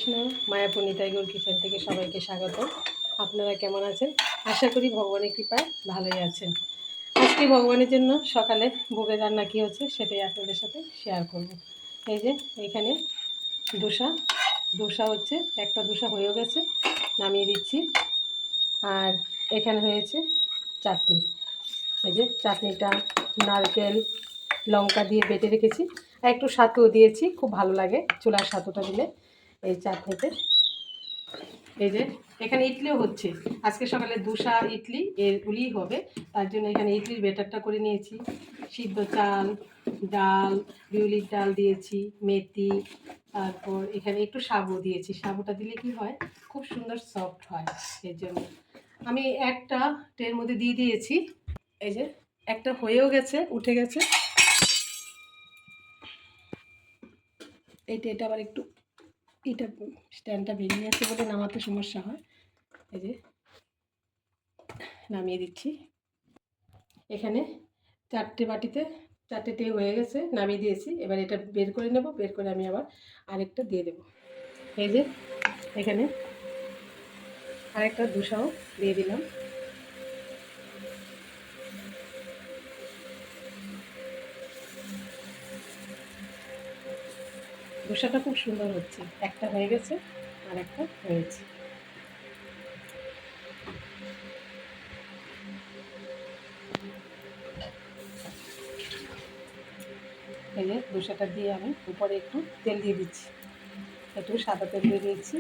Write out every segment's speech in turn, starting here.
Krishna. Mayapur Nitai Gour kitchen থেকে সবাইকে স্বাগত। আপনারা কেমন আছেন? আশা করি ভগবানের কৃপায় ভালোই আছেন। আজকে ভগবানের জন্য সকালে ভোগের রান্না কী হচ্ছে সেটাই আপনাদের সাথে শেয়ার করব। এই যে এখানে দোসা হচ্ছে, একটা দোসা হয়েও গেছে, নামিয়ে দিচ্ছি। আর এখানে হয়েছে চাটনি। এই যে চাটনিটা নারকেল লঙ্কা দিয়ে বেটে রেখেছি, আর একটু সাতুও দিয়েছি, খুব ভালো লাগে চুলার সাতুটা দিলে এই চাটনিতে। এই যে এখানে ইডলিও হচ্ছে, আজকে সকালে দোসা ইডলি এগুলিই হবে, তার জন্য এখানে ইডলির ব্যাটারটা করে নিয়েছি। সিদ্ধ চাল, ডাল, বিউলির ডাল দিয়েছি, মেথি, তারপর এখানে একটু সাবু দিয়েছি। সাবুটা দিলে কি হয়, খুব সুন্দর সফট হয়। এর জন্য আমি একটা ট্রের মধ্যে দিয়ে দিয়েছি। এই যে একটা হয়েও গেছে, উঠে গেছে। এটা আবার একটু এটা স্ট্যান্ডটা ভেঙে গেছে বলে নামাতে সমস্যা হয়। এই যে নামিয়ে দিচ্ছি। এখানে চারটে হয়ে গেছে, নামিয়ে দিয়েছি। এবার এটা বের করে নেব, বের করে আমি আবার আরেকটা দিয়ে দেব। এই যে এখানে আরেকটা দোসাও দিয়ে দিলাম। দোসাটা খুব সুন্দর হচ্ছে, একটা হয়ে গেছে আর একটা হয়েছে। এই যে দোসাটা দিয়ে আমি উপরে একটু তেল দিয়ে দিচ্ছি, একটু সাদা তেল দিয়ে দিয়েছি।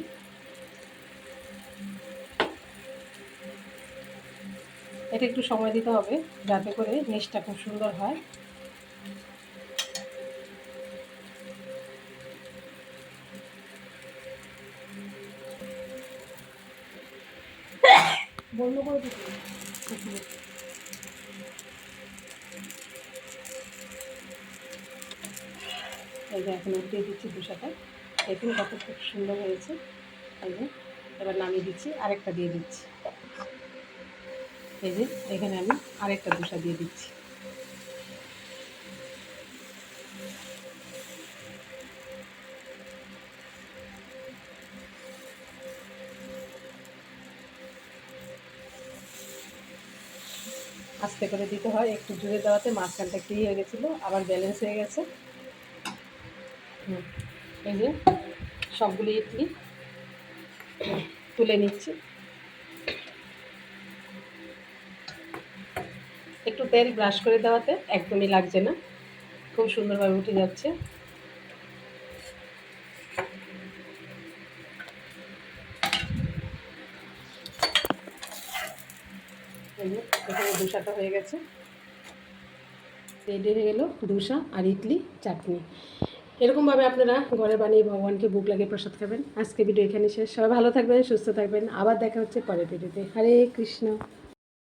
এটা একটু সময় দিতে হবে যাতে করে নিচটা খুব সুন্দর হয়। বন্ধ করে দিতে এই যে এখন দিয়ে দিচ্ছি দোসাটা, দেখুন কত খুব সুন্দর হয়েছে। এই যে এবার নামিয়ে দিচ্ছি, আরেকটা দিয়ে দিচ্ছি। এই যে এখানে আমি আরেকটা দোসা দিয়ে দিচ্ছি। আস্তে করে দিতে হয়, একটু জুড়ে দেওয়াতে মাঝখানটা একটু হয়ে গেছিলো, আবার ব্যালেন্স হয়ে গেছে। এই যে সবগুলি ইডলি তুলে নিচ্ছি। একটু তেল ব্রাশ করে দেওয়াতে একদমই লাগছে না, খুব সুন্দরভাবে উঠে যাচ্ছে। এই যে এখানে দোসাটা হয়ে গেছে, রেডি হয়ে গেল দোসা আর ইডলি চাটনি। এরকমভাবে আপনারা ঘরে বানিয়ে ভগবানকে ভোগ লাগিয়ে প্রসাদ খাবেন। আজকে ভিডিও এখানে শেষ। সবাই ভালো থাকবেন, সুস্থ থাকবেন। আবার দেখা হচ্ছে পরের ভিডিওতে। হরে কৃষ্ণ।